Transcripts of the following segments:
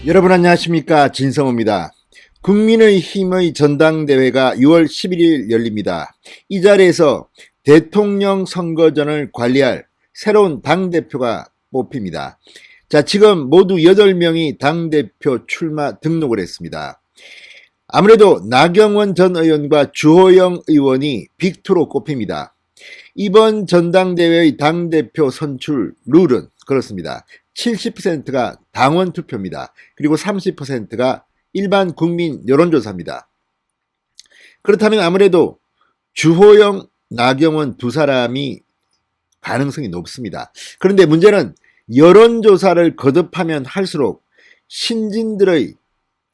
여러분 안녕하십니까, 진성호입니다. 국민의힘의 전당대회가 6월 11일 열립니다. 이 자리에서 대통령 선거전을 관리할 새로운 당대표가 뽑힙니다. 자, 지금 모두 8명이 당대표 출마 등록을 했습니다. 아무래도 나경원 전 의원과 주호영 의원이 빅2로 꼽힙니다. 이번 전당대회의 당대표 선출 룰은 그렇습니다. 70%가 당원 투표입니다. 그리고 30%가 일반 국민 여론조사입니다. 그렇다면 아무래도 주호영, 나경원 두 사람이 가능성이 높습니다. 그런데 문제는 여론조사를 거듭하면 할수록 신진들의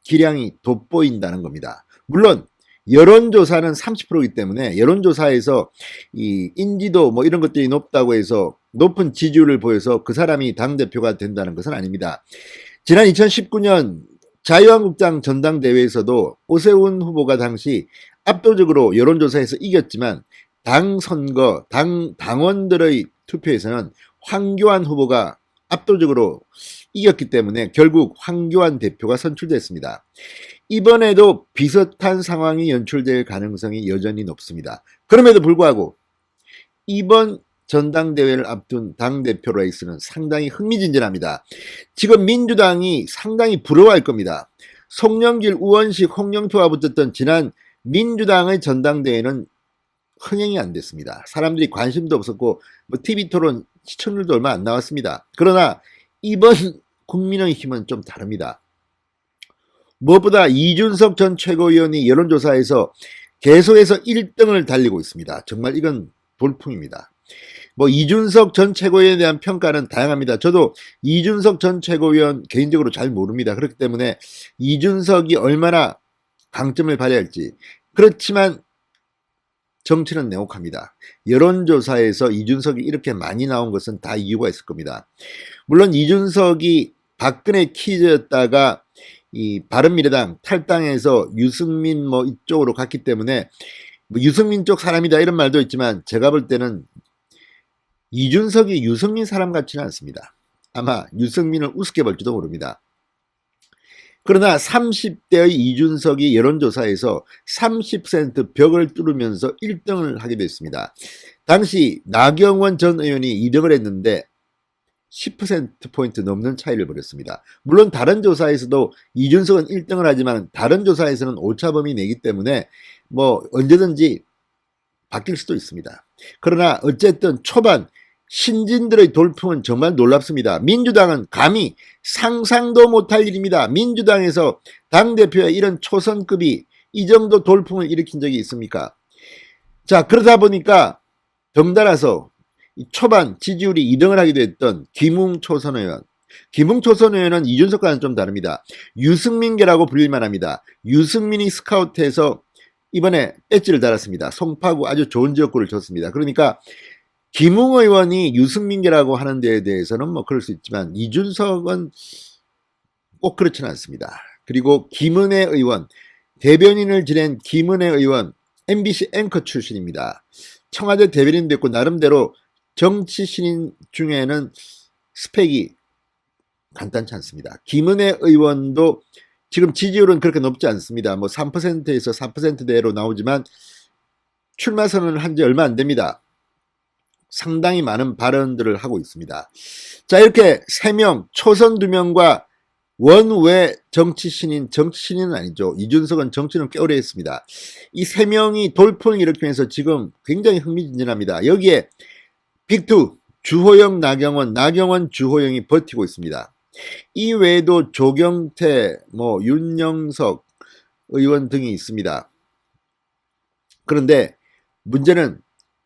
기량이 돋보인다는 겁니다. 물론 여론조사는 30%이기 때문에 여론조사에서 이 인지도 뭐 이런 것들이 높다고 해서 높은 지지율을 보여서 그 사람이 당대표가 된다는 것은 아닙니다. 지난 2019년 자유한국당 전당대회에서도 오세훈 후보가 당시 압도적으로 여론조사에서 이겼지만 당 선거, 당원들의 투표에서는 황교안 후보가 압도적으로 이겼기 때문에 결국 황교안 대표가 선출됐습니다. 이번에도 비슷한 상황이 연출될 가능성이 여전히 높습니다. 그럼에도 불구하고 이번 전당대회를 앞둔 당대표 레이스는 상당히 흥미진진합니다. 지금 민주당이 상당히 부러워할 겁니다. 송영길, 우원식, 홍영표가 붙었던 지난 민주당의 전당대회는 흥행이 안 됐습니다. 사람들이 관심도 없었고 뭐 TV토론 시청률도 얼마 안 나왔습니다. 그러나 이번 국민의힘은 좀 다릅니다. 무엇보다 이준석 전 최고위원이 여론조사에서 계속해서 1등을 달리고 있습니다. 정말 이건 돌풍입니다. 뭐 이준석 전 최고위원에 대한 평가는 다양합니다. 저도 이준석 전 최고위원 개인적으로 잘 모릅니다. 그렇기 때문에 이준석이 얼마나 강점을 발휘할지. 그렇지만 정치는 냉혹합니다. 여론조사에서 이준석이 이렇게 많이 나온 것은 다 이유가 있을 겁니다. 물론 이준석이 박근혜 키즈였다가 이 바른미래당 탈당해서 유승민 뭐 이쪽으로 갔기 때문에 뭐 유승민 쪽 사람이다 이런 말도 있지만 제가 볼 때는 이준석이 유승민 사람 같지는 않습니다. 아마 유승민을 우습게 볼지도 모릅니다. 그러나 30대의 이준석이 여론조사에서 30% 벽을 뚫으면서 1등을 하게 됐습니다. 당시 나경원 전 의원이 2등을 했는데 10%포인트 넘는 차이를 벌였습니다. 물론 다른 조사에서도 이준석은 1등을 하지만 다른 조사에서는 오차범위 내기 때문에 뭐 언제든지 바뀔 수도 있습니다. 그러나 어쨌든 초반 신진들의 돌풍은 정말 놀랍습니다. 민주당은 감히 상상도 못할 일입니다. 민주당에서 당대표의 이런 초선급이 이 정도 돌풍을 일으킨 적이 있습니까? 자, 그러다 보니까 덩달아서 초반 지지율이 2등을 하게 됐던 김웅 초선 의원. 김웅 초선 의원은 이준석과는 좀 다릅니다. 유승민계라고 불릴만 합니다. 유승민이 스카우트해서 이번에 배지를 달았습니다. 송파구 아주 좋은 지역구를 줬습니다. 그러니까 김웅 의원이 유승민계라고 하는 데에 대해서는 뭐 그럴 수 있지만 이준석은 꼭 그렇지는 않습니다. 그리고 김은혜 의원, 대변인을 지낸 김은혜 의원, MBC 앵커 출신입니다. 청와대 대변인 됐고 나름대로 정치 신인 중에는 스펙이 간단치 않습니다. 김은혜 의원도 지금 지지율은 그렇게 높지 않습니다. 뭐 3%에서 4%대로 나오지만 출마 선언을 한 지 얼마 안 됩니다. 상당히 많은 발언들을 하고 있습니다. 자, 이렇게 3명, 초선 2명과 원외 정치신인은 아니죠. 이준석은 정치는 꽤 오래 했습니다. 이 3명이 돌풍을 일으키면서 지금 굉장히 흥미진진합니다. 여기에 빅2, 주호영, 나경원, 주호영이 버티고 있습니다. 이 외에도 조경태, 뭐 윤영석 의원 등이 있습니다. 그런데 문제는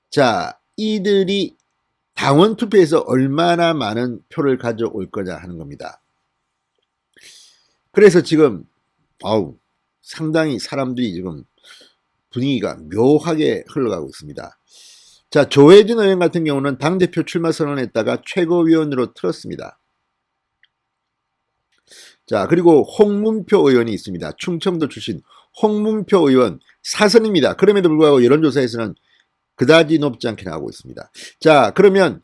자, 이들이 당원 투표에서 얼마나 많은 표를 가져올 거냐 하는 겁니다. 그래서 지금 상당히 사람들이 지금 분위기가 묘하게 흘러가고 있습니다. 자, 조혜진 의원 같은 경우는 당대표 출마 선언했다가 최고위원으로 틀었습니다. 자, 그리고 홍문표 의원이 있습니다. 충청도 출신 홍문표 의원 사선입니다. 그럼에도 불구하고 여론조사에서는 그다지 높지 않게 나오고 있습니다. 자, 그러면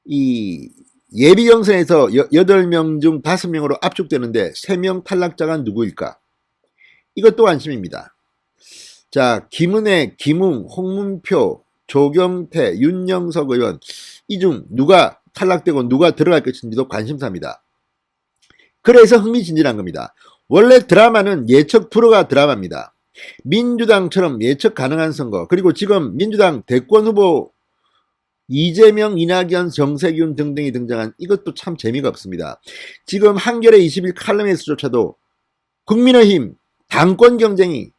이 예비 경선에서 8명 중 5명으로 압축되는데 3명 탈락자가 누구일까? 이것도 관심입니다. 자, 김은혜, 김웅, 홍문표, 조경태, 윤영석 의원 이 중 누가 탈락되고 누가 들어갈 것인지도 관심사입니다. 그래서 흥미진진한 겁니다. 원래 드라마는 예측 프로가 드라마입니다. 민주당처럼 예측 가능한 선거, 그리고 지금 민주당 대권 후보 이재명, 이낙연, 정세균 등등이 등장한 이것도 참 재미가 없습니다. 지금 한겨레 20일 칼럼에서조차도 국민의힘 당권 경쟁이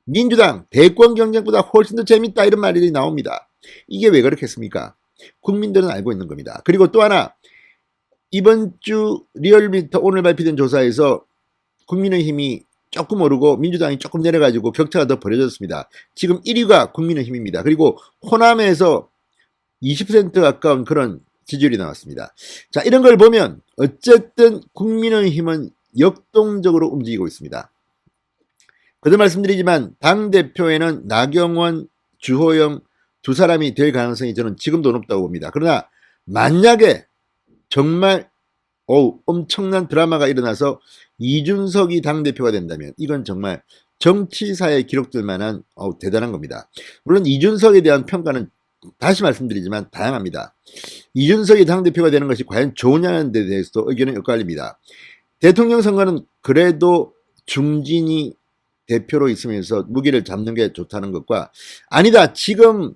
민주당 대권 경쟁보다 훨씬 더 재밌다 이런 말들이 나옵니다. 이게 왜 그렇겠습니까? 국민들은 알고 있는 겁니다. 그리고 또 하나, 이번 주 리얼미터 오늘 발표된 조사에서 국민의힘이 조금 오르고 민주당이 조금 내려가지고 격차가 더 벌어졌습니다. 지금 1위가 국민의힘입니다. 그리고 호남에서 20% 가까운 그런 지지율이 나왔습니다. 자, 이런 걸 보면 어쨌든 국민의힘은 역동적으로 움직이고 있습니다. 그도 말씀드리지만 당대표에는 나경원, 주호영 두 사람이 될 가능성이 저는 지금도 높다고 봅니다. 그러나 만약에 정말 엄청난 드라마가 일어나서 이준석이 당대표가 된다면 이건 정말 정치사에 기록될 만한 대단한 겁니다. 물론 이준석에 대한 평가는 다시 말씀드리지만 다양합니다. 이준석이 당대표가 되는 것이 과연 좋으냐는 데 대해서도 의견은 엇갈립니다. 대통령 선거는 그래도 중진이 대표로 있으면서 무기를 잡는 게 좋다는 것과, 아니다, 지금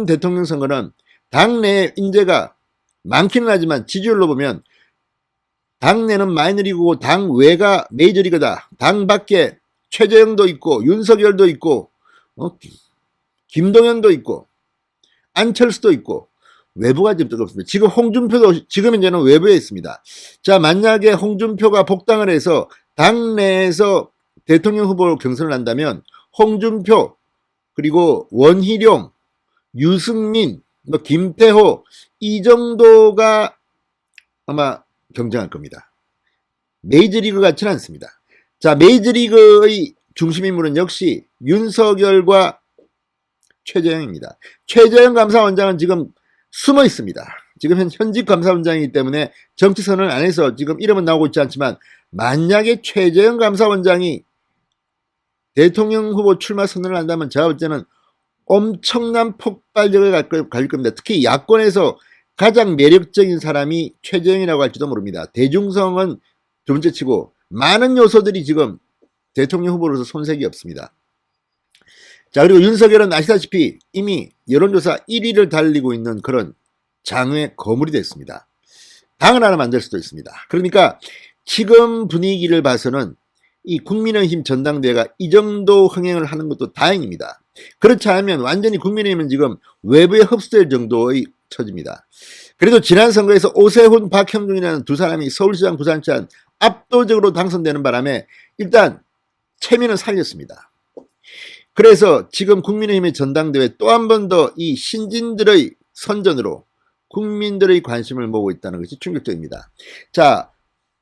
대통령 선거는 당내 인재가 많기는 하지만 지지율로 보면 당내는 마이너리그고 당외가 메이저리그다. 당 밖에 최재형도 있고 윤석열도 있고 김동연도 있고 안철수도 있고 외부가 좀 뜨겁습니다. 지금 홍준표도 지금 현재는 외부에 있습니다. 자, 만약에 홍준표가 복당을 해서 당내에서 대통령 후보로 경선을 한다면 홍준표, 그리고 원희룡, 유승민, 김태호 이 정도가 아마 경쟁할 겁니다. 메이저리그 같지는 않습니다. 자, 메이저리그의 중심인물은 역시 윤석열과 최재형입니다. 최재형 감사원장은 지금 숨어 있습니다. 지금 현직 감사원장이기 때문에 정치 선언을 안 해서 지금 이름은 나오고 있지 않지만, 만약에 최재형 감사원장이 대통령 후보 출마 선언을 한다면 제가 볼 때는 엄청난 폭발력을 갈 겁니다. 특히 야권에서 가장 매력적인 사람이 최재형이라고 할지도 모릅니다. 대중성은 두 번째 치고 많은 요소들이 지금 대통령 후보로서 손색이 없습니다. 자, 그리고 윤석열은 아시다시피 이미 여론조사 1위를 달리고 있는 그런 장외 거물이 됐습니다. 당을 하나 만들 수도 있습니다. 그러니까 지금 분위기를 봐서는 이 국민의힘 전당대회가 이 정도 흥행을 하는 것도 다행입니다. 그렇지 않으면 완전히 국민의힘은 지금 외부에 흡수될 정도의 처지입니다. 그래도 지난 선거에서 오세훈, 박형준이라는 두 사람이 서울시장, 부산시장 압도적으로 당선되는 바람에 일단 체면은 살렸습니다. 그래서 지금 국민의힘의 전당대회 또 한 번 더 이 신진들의 선전으로 국민들의 관심을 모으고 있다는 것이 충격적입니다. 자,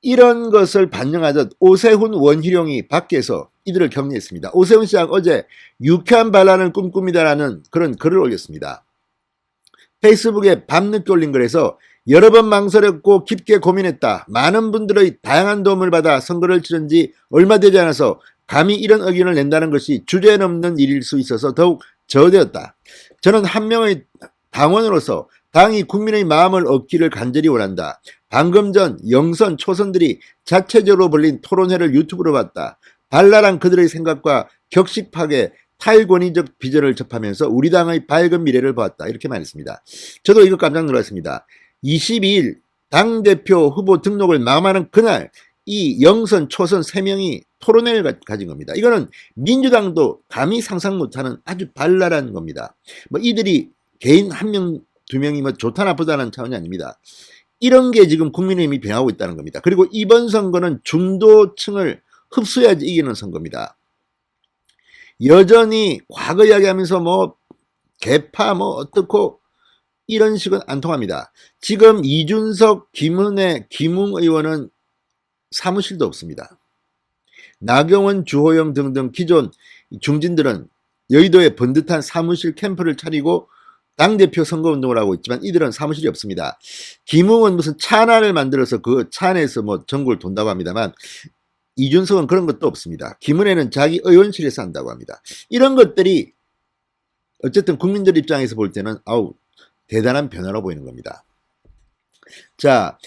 이런 것을 반영하듯 오세훈, 원희룡이 밖에서 이들을 격려했습니다. 오세훈 시장 어제 유쾌한 반란을 꿈꿉니다라는 그런 글을 올렸습니다. 페이스북에 밤늦게 올린 글에서 여러 번 망설였고 깊게 고민했다. 많은 분들의 다양한 도움을 받아 선거를 치른 지 얼마 되지 않아서 감히 이런 의견을 낸다는 것이 주제넘는 일일 수 있어서 더욱 저어되었다. 저는 한 명의 당원으로서 당이 국민의 마음을 얻기를 간절히 원한다. 방금 전 영선, 초선들이 자체적으로 벌린 토론회를 유튜브로 봤다. 발랄한 그들의 생각과 격식하게 탈권위적 비전을 접하면서 우리 당의 밝은 미래를 보았다. 이렇게 말했습니다. 저도 이거 깜짝 놀랐습니다. 22일 당대표 후보 등록을 마감하는 그날 이 영선, 초선 3명이 토론회를 가진 겁니다. 이거는 민주당도 감히 상상 못하는 아주 발랄한 겁니다. 이들이 개인 한 명, 두 명이 좋다 나쁘다는 차원이 아닙니다. 이런 게 지금 국민의힘이 변하고 있다는 겁니다. 그리고 이번 선거는 중도층을 흡수해야지 이기는 선거입니다. 여전히 과거 이야기하면서 개파 어떻고 이런 식은 안 통합니다. 지금 이준석, 김은혜, 김웅 의원은 사무실도 없습니다. 나경원, 주호영 등등 기존 중진들은 여의도에 번듯한 사무실 캠프를 차리고 당대표 선거운동을 하고 있지만 이들은 사무실이 없습니다. 김웅은 무슨 차 하나를 만들어서 그 차 안에서 뭐 전국을 돈다고 합니다만 이준석은 그런 것도 없습니다. 김은혜는 자기 의원실에서 한다고 합니다. 이런 것들이 어쨌든 국민들 입장에서 볼 때는 아우 대단한 변화로 보이는 겁니다. 자,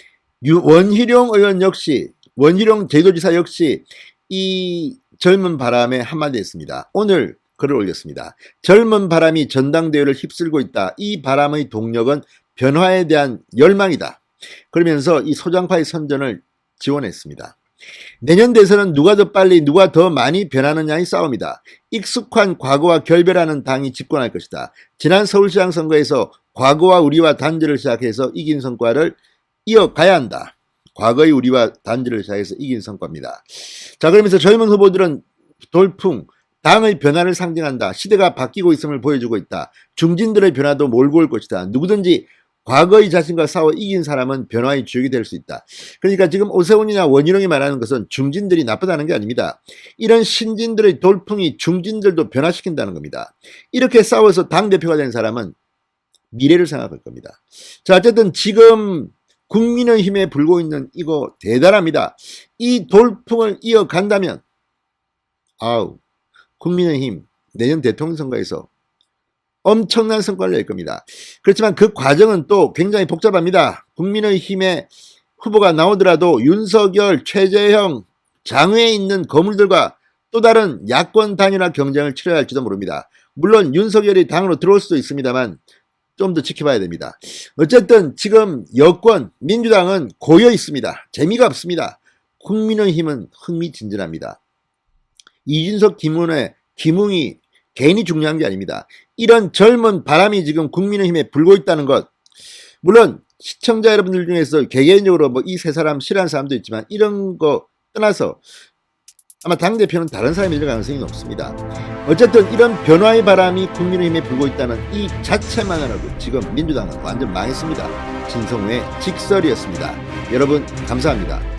원희룡 의원 역시 원희룡 제도지사 역시 이 젊은 바람에 한마디 했습니다. 오늘 글을 올렸습니다. 젊은 바람이 전당대회를 휩쓸고 있다. 이 바람의 동력은 변화에 대한 열망이다. 그러면서 이 소장파의 선전을 지원했습니다. 내년 대선은 누가 더 빨리 누가 더 많이 변하느냐의 싸움이다. 익숙한 과거와 결별하는 당이 집권할 것이다. 지난 서울시장 선거에서 과거와 우리와 단절을 시작해서 이긴 성과를 이어가야 한다. 과거의 우리와 단절을 시작해서 이긴 성과입니다. 자, 그러면서 젊은 후보들은 돌풍, 당의 변화를 상징한다. 시대가 바뀌고 있음을 보여주고 있다. 중진들의 변화도 몰고 올 것이다. 누구든지 과거의 자신과 싸워 이긴 사람은 변화의 주역이 될 수 있다. 그러니까 지금 오세훈이나 원희룡이 말하는 것은 중진들이 나쁘다는 게 아닙니다. 이런 신진들의 돌풍이 중진들도 변화시킨다는 겁니다. 이렇게 싸워서 당대표가 된 사람은 미래를 생각할 겁니다. 자, 어쨌든 지금 국민의힘에 불고 있는 이거 대단합니다. 이 돌풍을 이어간다면 아우 국민의힘 내년 대통령 선거에서 엄청난 성과를 낼 겁니다. 그렇지만 그 과정은 또 굉장히 복잡합니다. 국민의힘의 후보가 나오더라도 윤석열, 최재형, 장외에 있는 거물들과 또 다른 야권 단일화 경쟁을 치러야 할지도 모릅니다. 물론 윤석열이 당으로 들어올 수도 있습니다만 좀 더 지켜봐야 됩니다. 어쨌든 지금 여권 민주당은 고여 있습니다. 재미가 없습니다. 국민의힘은 흥미진진합니다. 이준석, 김은혜, 김웅이 개인이 중요한 게 아닙니다. 이런 젊은 바람이 지금 국민의힘에 불고 있다는 것, 물론 시청자 여러분들 중에서 개개인적으로 뭐 이 세 사람 싫어하는 사람도 있지만 이런 거 떠나서 아마 당대표는 다른 사람이 될 가능성이 높습니다. 어쨌든 이런 변화의 바람이 국민의힘에 불고 있다는 이 자체만으로도 지금 민주당은 완전 망했습니다. 진성우의 직설이었습니다. 여러분 감사합니다.